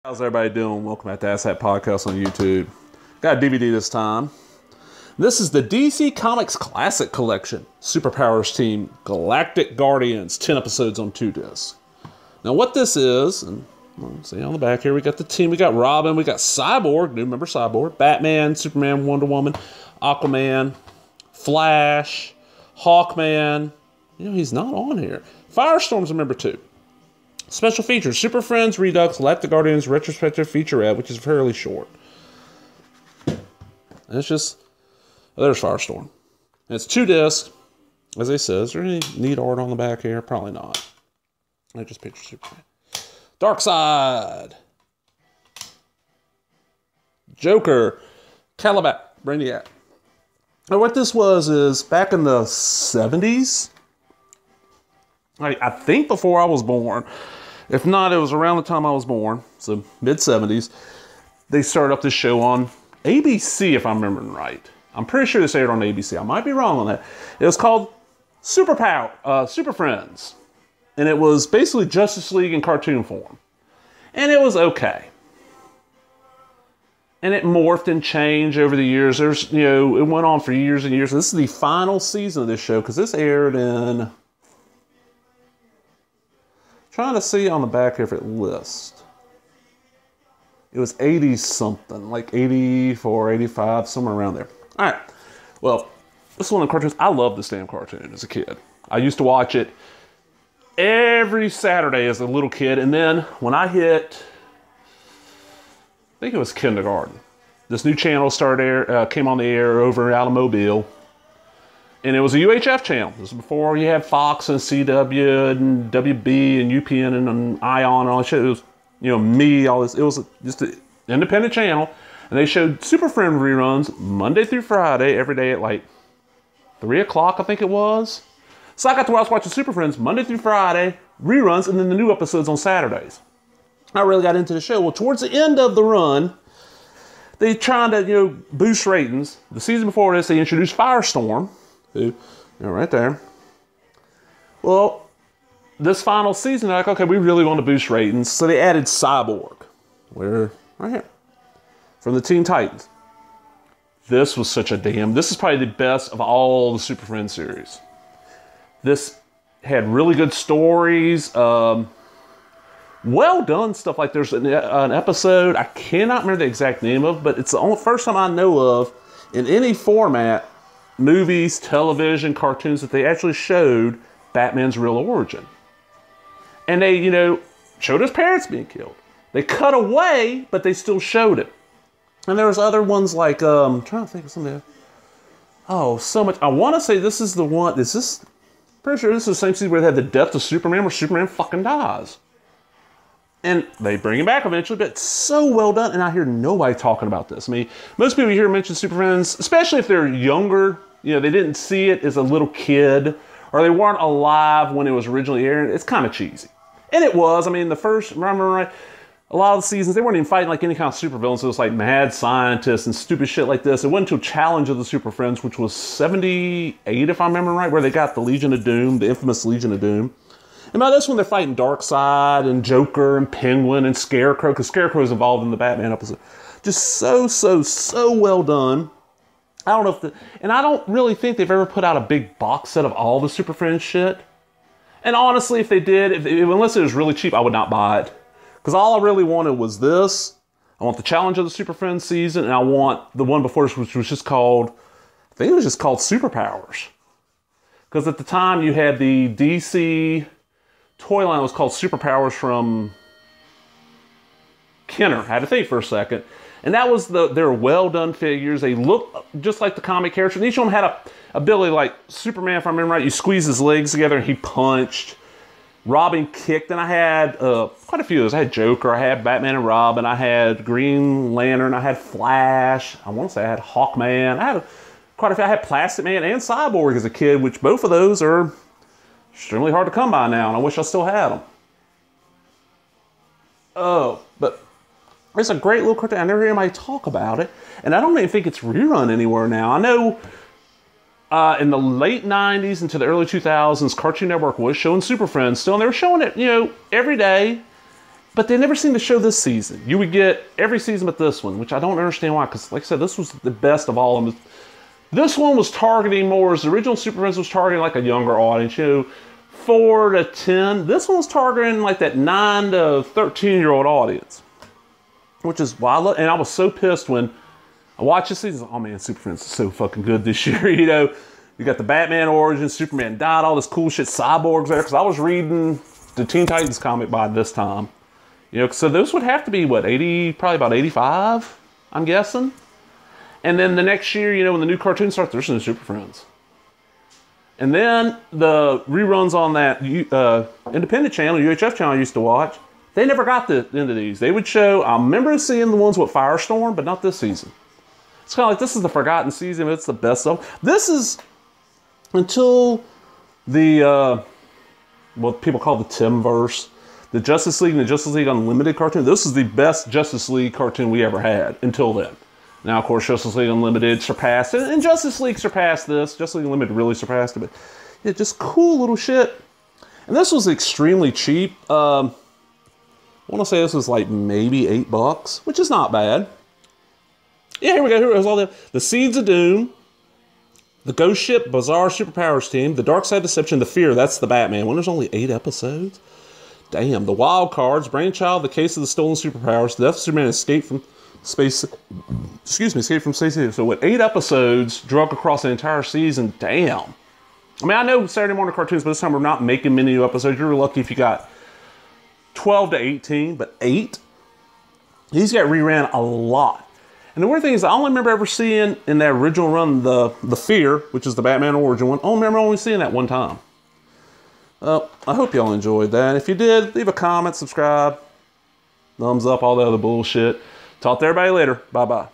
How's everybody doing? Welcome back to Ask That Podcast on YouTube. Got a DVD this time. This is the DC Comics Classic Collection. Superpowers Team Galactic Guardians. 10 episodes on 2 discs. Now what this is, and see on the back here, we got the team. We got Robin, we got Cyborg, new member Cyborg, Batman, Superman, Wonder Woman, Aquaman, Flash, Hawkman. You know, he's not on here. Firestorm's a member too. Special features, Super Friends, Redux, Galactic Guardians, Retrospective Featurette, which is fairly short. And it's just, oh, there's Firestorm. And it's 2 discs, as they say. Is there any neat art on the back here? Probably not. I just picture Superman. Darkseid. Joker. Calibat. Brainiac. Now what this was is, back in the 70s, I think before I was born, if not, it was around the time I was born, so mid-70s, they started up this show on ABC, if I'm remembering right. I'm pretty sure this aired on ABC. I might be wrong on that. It was called Super Friends. And it was basically Justice League in cartoon form. And it was okay. And it morphed and changed over the years. It went on for years and years. This is the final season of this show, because this aired in... Trying to see on the back here if it lists. It was 80 something, like 84, 85, somewhere around there. All right. Well, this is one of the cartoons. I loved this damn cartoon as a kid. I used to watch it every Saturday as a little kid. And then when I hit, I think it was kindergarten, this new channel came on the air over out of Mobile. And it was a UHF channel. This was before you had Fox and CW and WB and UPN and Ion and all that shit. It was, me, all this. It was just an independent channel. And they showed Super Friend reruns Monday through Friday, every day at like 3 o'clock, I think it was. So I got to where I was watching Super Friends Monday through Friday, reruns, and then the new episodes on Saturdays. I really got into the show. Well, towards the end of the run, they tried to, boost ratings. The season before this, they introduced Firestorm. Who, right there. Well, this final season, they're like, okay, we really want to boost ratings. So they added Cyborg. Right here. From the Teen Titans. This was such a this is probably the best of all the Super Friends series. This had really good stories. Well done stuff. Like there's an episode, I cannot remember the exact name of, but it's the first time I know of in any format, movies, television, cartoons, that they actually showed Batman's real origin. And they, showed his parents being killed. They cut away, but they still showed it. And there was other ones like, I'm trying to think of something. Oh, so much. I want to say this is the one, pretty sure this is the same season where they had the death of Superman, where Superman fucking dies. And they bring him back eventually, but it's so well done. And I hear nobody talking about this. I mean, most people you hear mention Super Friends, especially if they're younger, they didn't see it as a little kid, or they weren't alive when it was originally aired. It's kind of cheesy. And it was. I mean, the first, remember right, a lot of the seasons, they weren't even fighting like any kind of supervillains. It was like mad scientists and stupid shit like this. It went until Challenge of the Super Friends, which was 78, if I remember right, where they got the Legion of Doom, the infamous Legion of Doom. And by this one, they're fighting Darkseid and Joker and Penguin and Scarecrow, because Scarecrow is involved in the Batman episode. Just so well done. I don't know and I don't really think they've ever put out a big box set of all the Super Friends shit. And honestly, if they did, unless it was really cheap, I would not buy it. Because all I really wanted was this. I want the Challenge of the Super Friends season, and I want the one before this, which was just called, I think it was just called Superpowers. Because at the time, you had the DC toy line was called Superpowers from Kenner. I had to think for a second. And that was their well-done figures. They look just like the comic characters. And each one had a ability like Superman, if I remember right, you squeeze his legs together and he punched. Robin kicked, and I had quite a few of those. I had Joker, I had Batman and Robin, I had Green Lantern, I had Flash. I want to say I had Hawkman. I had quite a few. I had Plastic Man and Cyborg as a kid, which both of those are extremely hard to come by now, and I wish I still had them. Oh, but it's a great little cartoon. I never hear anybody talk about it, and I don't even think it's rerun anywhere now. I know in the late 90s into the early 2000s, Cartoon Network was showing Super Friends still, and they were showing it, every day. But they never seemed to show this season. You would get every season but this one, which I don't understand why, because like I said, this was the best of all of them. This one was targeting more, as the original Super Friends was targeting like a younger audience, you know, 4 to 10. This one was targeting like that 9 to 13-year-old audience, which is why I love, and I was so pissed when I watched this season. Oh man, Super Friends is so fucking good this year, you know. You got the Batman origin, Superman died, all this cool shit, Cyborg's there, because I was reading the Teen Titans comic by this time. You know, so those would have to be, what, 80, probably about 85, I'm guessing. And then the next year, you know, when the new cartoon starts, there's no Super Friends. And then the reruns on that independent channel, UHF channel I used to watch, they never got the end of these. They would show, I remember seeing the ones with Firestorm, but not this season. It's kind of like, this is the forgotten season, but it's the best of. This is until the, what people call the Timverse, the Justice League and the Justice League Unlimited cartoon. This is the best Justice League cartoon we ever had until then. Now, of course, Justice League Unlimited surpassed it, and Justice League surpassed this. Justice League Unlimited really surpassed it, but yeah, just cool little shit. And this was extremely cheap. I want to say this was like maybe $8, which is not bad. Yeah, here we go. Here was all the Seeds of Doom, the Ghost Ship, Bizarre Superpowers Team, the Dark Side Deception, the Fear. That's the Batman one. There's only 8 episodes. Damn, the Wild Cards, Brainchild, the Case of the Stolen Superpowers, the Death of Superman, Escape from Space. Excuse me, Escape from Space. So what? 8 episodes drug across the entire season. Damn. I mean, I know Saturday morning cartoons, but this time we're not making many new episodes. You're lucky if you got 12 to 18, but 8. He's got reran a lot. And the weird thing is, I only remember ever seeing in that original run the Fear, which is the Batman origin one. I only remember only seeing that one time. I hope y'all enjoyed that. If you did, leave a comment, subscribe, thumbs up, all the other bullshit. Talk to everybody later. Bye-bye.